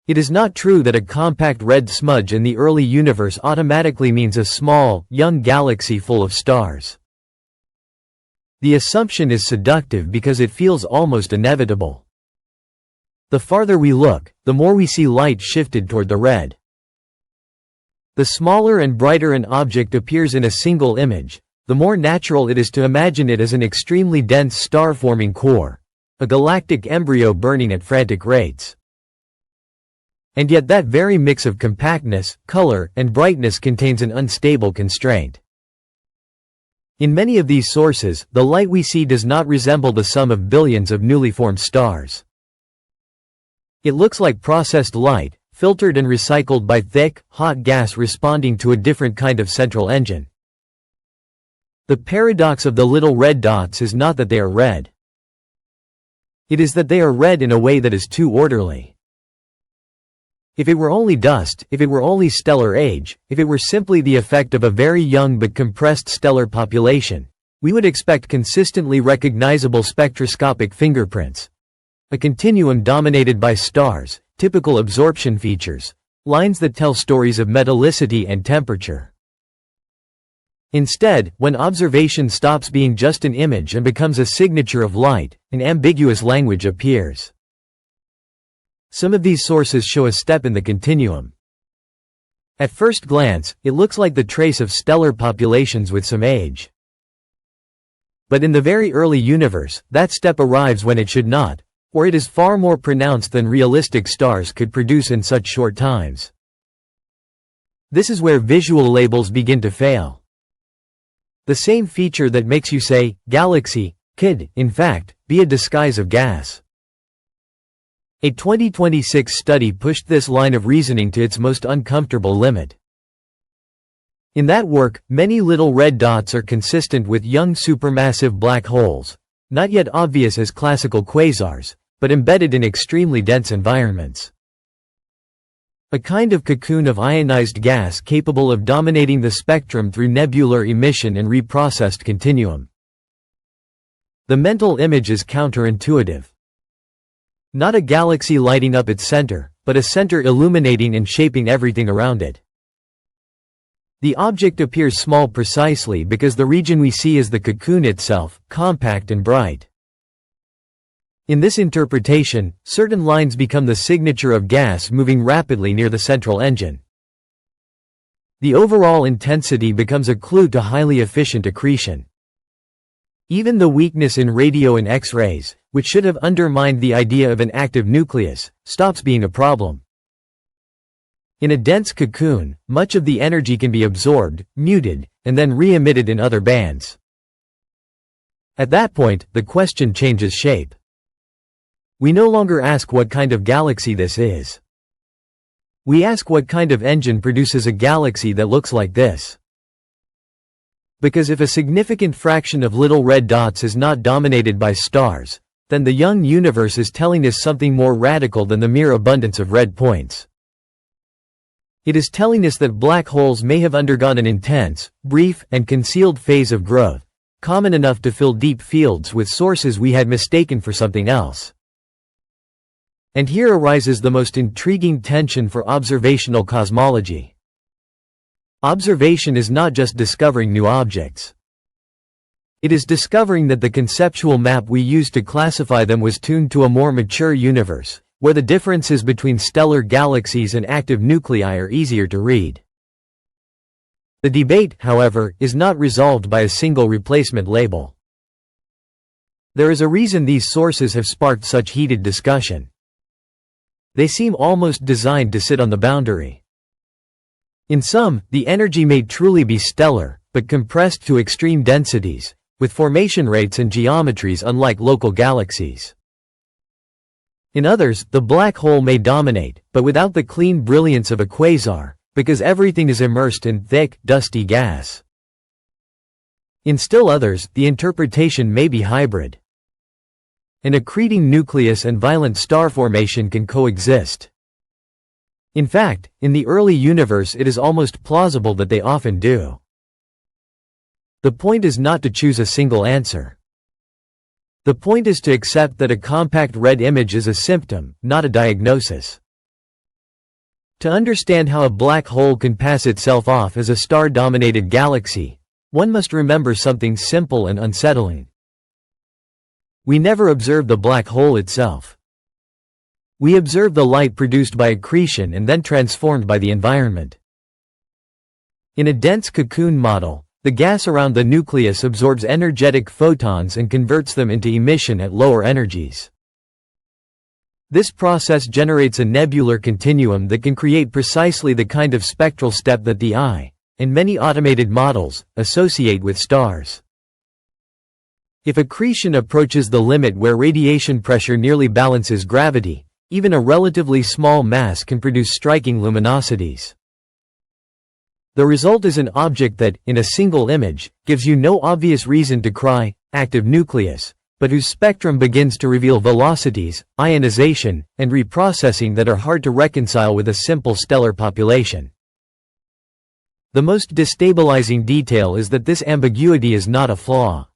It is not true that a compact red smudge in the early universe automatically means a small, young galaxy full of stars. The assumption is seductive because it feels almost inevitable. The farther we look, the more we see light shifted toward the red. The smaller and brighter an object appears in a single image, the more natural it is to imagine it as an extremely dense star-forming core, a galactic embryo burning at frantic rates. And yet that very mix of compactness, color, and brightness contains an unstable constraint. In many of these sources, the light we see does not resemble the sum of billions of newly formed stars. It looks like processed light, filtered and recycled by thick, hot gas responding to a different kind of central engine. The paradox of the little red dots is not that they are red. It is that they are red in a way that is too orderly. If it were only dust, if it were only stellar age, if it were simply the effect of a very young but compressed stellar population, we would expect consistently recognizable spectroscopic fingerprints. A continuum dominated by stars, typical absorption features, lines that tell stories of metallicity and temperature. Instead, when observation stops being just an image and becomes a signature of light, an ambiguous language appears. Some of these sources show a step in the continuum. At first glance, it looks like the trace of stellar populations with some age. But in the very early universe, that step arrives when it should not, or it is far more pronounced than realistic stars could produce in such short times. This is where visual labels begin to fail. The same feature that makes you say, galaxy, could, in fact, be a disguise of gas. A 2026 study pushed this line of reasoning to its most uncomfortable limit. In that work, many little red dots are consistent with young supermassive black holes, not yet obvious as classical quasars, but embedded in extremely dense environments. A kind of cocoon of ionized gas capable of dominating the spectrum through nebular emission and reprocessed continuum. The mental image is counterintuitive. Not a galaxy lighting up its center, but a center illuminating and shaping everything around it. The object appears small precisely because the region we see is the cocoon itself, compact and bright. In this interpretation, certain lines become the signature of gas moving rapidly near the central engine. The overall intensity becomes a clue to highly efficient accretion. Even the weakness in radio and X-rays, which should have undermined the idea of an active nucleus, stops being a problem. In a dense cocoon, much of the energy can be absorbed, muted, and then re-emitted in other bands. At that point, the question changes shape. We no longer ask what kind of galaxy this is. We ask what kind of engine produces a galaxy that looks like this. Because if a significant fraction of little red dots is not dominated by stars, then the young universe is telling us something more radical than the mere abundance of red points. It is telling us that black holes may have undergone an intense, brief, and concealed phase of growth, common enough to fill deep fields with sources we had mistaken for something else. And here arises the most intriguing tension for observational cosmology. Observation is not just discovering new objects. It is discovering that the conceptual map we used to classify them was tuned to a more mature universe, where the differences between stellar galaxies and active nuclei are easier to read. The debate, however, is not resolved by a single replacement label. There is a reason these sources have sparked such heated discussion. They seem almost designed to sit on the boundary. In some, the energy may truly be stellar, but compressed to extreme densities, with formation rates and geometries unlike local galaxies. In others, the black hole may dominate, but without the clean brilliance of a quasar, because everything is immersed in thick, dusty gas. In still others, the interpretation may be hybrid. An accreting nucleus and violent star formation can coexist. In fact, in the early universe it is almost plausible that they often do. The point is not to choose a single answer. The point is to accept that a compact red image is a symptom, not a diagnosis. To understand how a black hole can pass itself off as a star-dominated galaxy, one must remember something simple and unsettling. We never observe the black hole itself. We observe the light produced by accretion and then transformed by the environment. In a dense cocoon model, the gas around the nucleus absorbs energetic photons and converts them into emission at lower energies. This process generates a nebular continuum that can create precisely the kind of spectral step that the eye, and many automated models, associate with stars. If accretion approaches the limit where radiation pressure nearly balances gravity, even a relatively small mass can produce striking luminosities. The result is an object that, in a single image, gives you no obvious reason to cry, active nucleus, but whose spectrum begins to reveal velocities, ionization, and reprocessing that are hard to reconcile with a simple stellar population. The most destabilizing detail is that this ambiguity is not a flaw.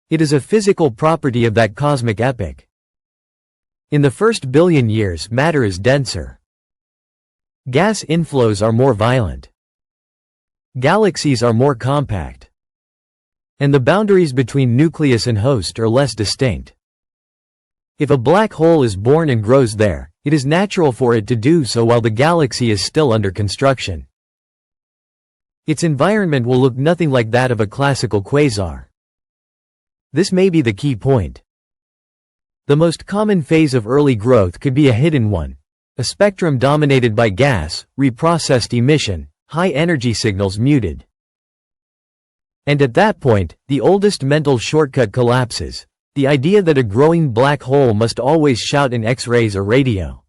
It is a physical property of that cosmic epoch. In the first billion years, matter is denser. Gas inflows are more violent. Galaxies are more compact. And the boundaries between nucleus and host are less distinct. If a black hole is born and grows there, it is natural for it to do so while the galaxy is still under construction. Its environment will look nothing like that of a classical quasar. This may be the key point. The most common phase of early growth could be a hidden one, a spectrum dominated by gas, reprocessed emission, high energy signals muted. And at that point, the oldest mental shortcut collapses, the idea that a growing black hole must always shout in X-rays or radio.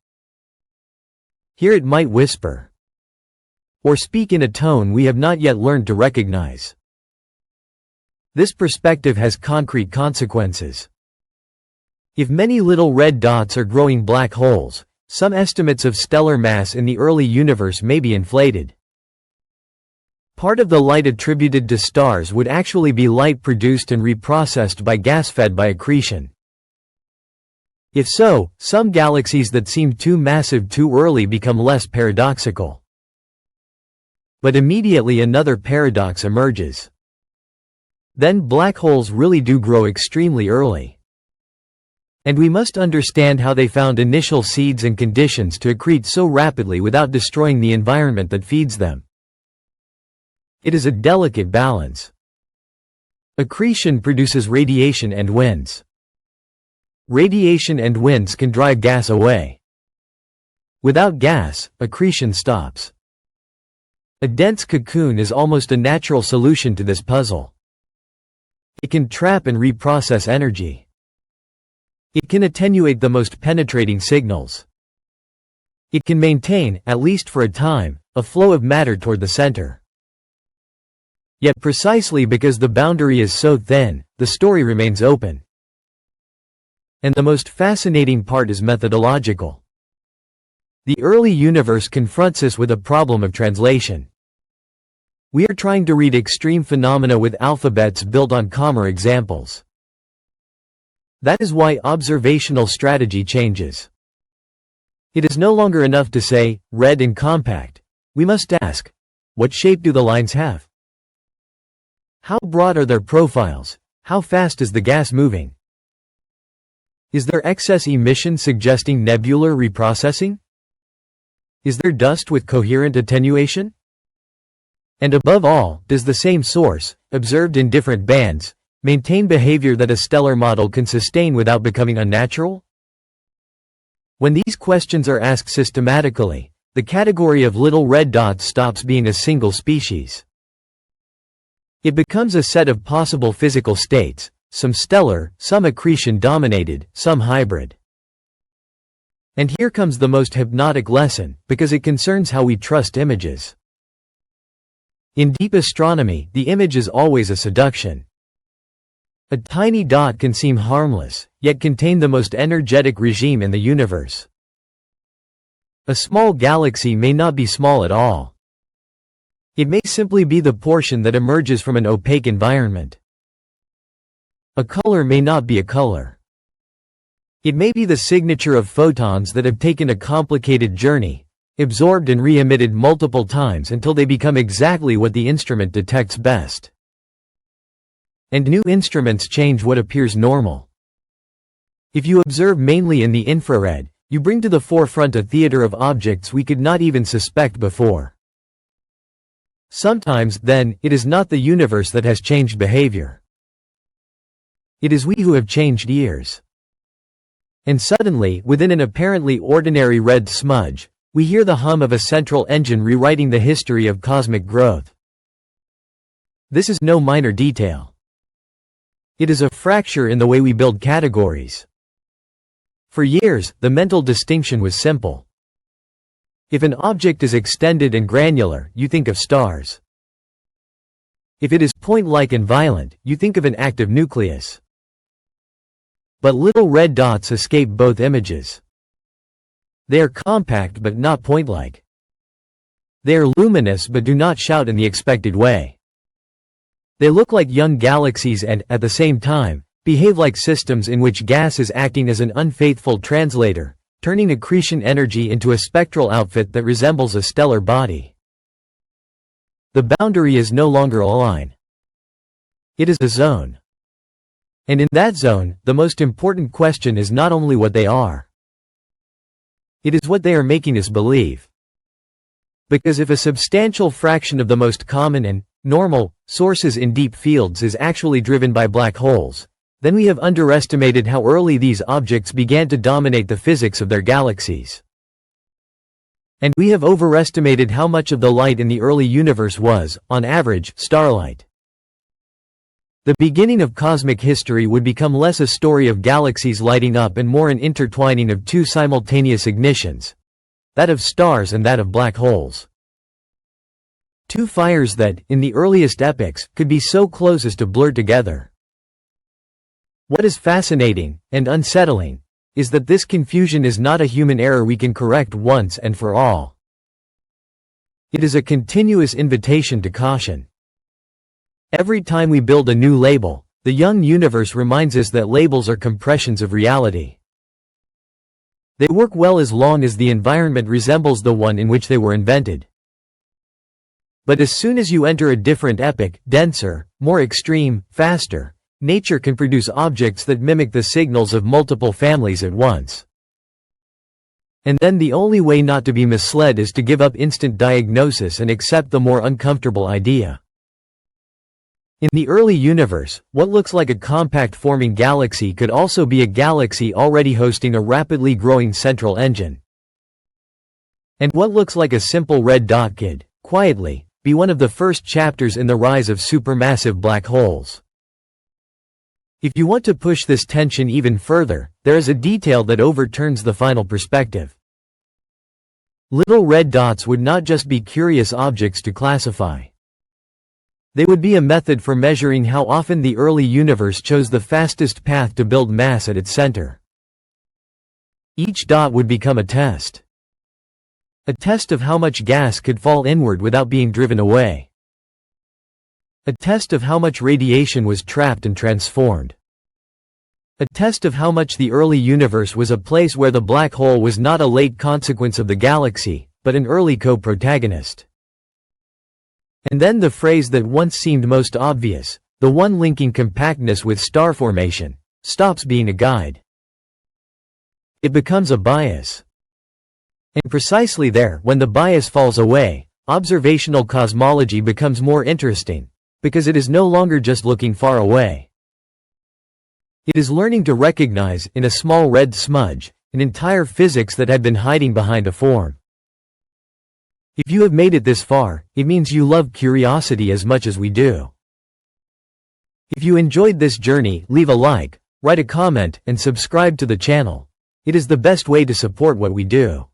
Here it might whisper, or speak in a tone we have not yet learned to recognize. This perspective has concrete consequences. If many little red dots are growing black holes, some estimates of stellar mass in the early universe may be inflated. Part of the light attributed to stars would actually be light produced and reprocessed by gas fed by accretion. If so, some galaxies that seemed too massive too early become less paradoxical. But immediately another paradox emerges. Then black holes really do grow extremely early. And we must understand how they found initial seeds and conditions to accrete so rapidly without destroying the environment that feeds them. It is a delicate balance. Accretion produces radiation and winds. Radiation and winds can drive gas away. Without gas, accretion stops. A dense cocoon is almost a natural solution to this puzzle. It can trap and reprocess energy. It can attenuate the most penetrating signals. It can maintain, at least for a time, a flow of matter toward the center. Yet precisely because the boundary is so thin, the story remains open. And the most fascinating part is methodological. The early universe confronts us with a problem of translation. We are trying to read extreme phenomena with alphabets built on calmer examples. That is why observational strategy changes. It is no longer enough to say, red and compact. We must ask, what shape do the lines have? How broad are their profiles? How fast is the gas moving? Is there excess emission suggesting nebular reprocessing? Is there dust with coherent attenuation? And above all, does the same source, observed in different bands, maintain behavior that a stellar model can sustain without becoming unnatural? When these questions are asked systematically, the category of little red dots stops being a single species. It becomes a set of possible physical states, some stellar, some accretion-dominated, some hybrid. And here comes the most hypnotic lesson, because it concerns how we trust images. In deep astronomy, the image is always a seduction. A tiny dot can seem harmless, yet contain the most energetic regime in the universe. A small galaxy may not be small at all. It may simply be the portion that emerges from an opaque environment. A color may not be a color. It may be the signature of photons that have taken a complicated journey, absorbed and re-emitted multiple times until they become exactly what the instrument detects best. And new instruments change what appears normal. If you observe mainly in the infrared, you bring to the forefront a theater of objects we could not even suspect before. Sometimes, then, it is not the universe that has changed behavior. It is we who have changed ears. And suddenly, within an apparently ordinary red smudge, we hear the hum of a central engine rewriting the history of cosmic growth. This is no minor detail. It is a fracture in the way we build categories. For years, the mental distinction was simple. If an object is extended and granular, you think of stars. If it is point-like and violent, you think of an active nucleus. But little red dots escape both images. They are compact but not point-like. They are luminous but do not shout in the expected way. They look like young galaxies and, at the same time, behave like systems in which gas is acting as an unfaithful translator, turning accretion energy into a spectral outfit that resembles a stellar body. The boundary is no longer a line. It is a zone. And in that zone, the most important question is not only what they are. It is what they are making us believe. Because if a substantial fraction of the most common and normal sources in deep fields is actually driven by black holes, then we have underestimated how early these objects began to dominate the physics of their galaxies. And we have overestimated how much of the light in the early universe was, on average, starlight. The beginning of cosmic history would become less a story of galaxies lighting up and more an intertwining of two simultaneous ignitions, that of stars and that of black holes. Two fires that, in the earliest epochs, could be so close as to blur together. What is fascinating, and unsettling, is that this confusion is not a human error we can correct once and for all. It is a continuous invitation to caution. Every time we build a new label, the young universe reminds us that labels are compressions of reality. They work well as long as the environment resembles the one in which they were invented. But as soon as you enter a different epoch, denser, more extreme, faster, nature can produce objects that mimic the signals of multiple families at once. And then the only way not to be misled is to give up instant diagnosis and accept the more uncomfortable idea. In the early universe, what looks like a compact forming galaxy could also be a galaxy already hosting a rapidly growing central engine. And what looks like a simple red dot could, quietly, be one of the first chapters in the rise of supermassive black holes. If you want to push this tension even further, there is a detail that overturns the final perspective. Little red dots would not just be curious objects to classify. They would be a method for measuring how often the early universe chose the fastest path to build mass at its center. Each dot would become a test. A test of how much gas could fall inward without being driven away. A test of how much radiation was trapped and transformed. A test of how much the early universe was a place where the black hole was not a late consequence of the galaxy, but an early co-protagonist. And then the phrase that once seemed most obvious, the one linking compactness with star formation, stops being a guide. It becomes a bias. And precisely there, when the bias falls away, observational cosmology becomes more interesting, because it is no longer just looking far away. It is learning to recognize, in a small red smudge, an entire physics that had been hiding behind a form. If you have made it this far, it means you love curiosity as much as we do. If you enjoyed this journey, leave a like, write a comment, and subscribe to the channel. It is the best way to support what we do.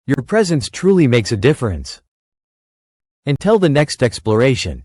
Your presence truly makes a difference. Until the next exploration.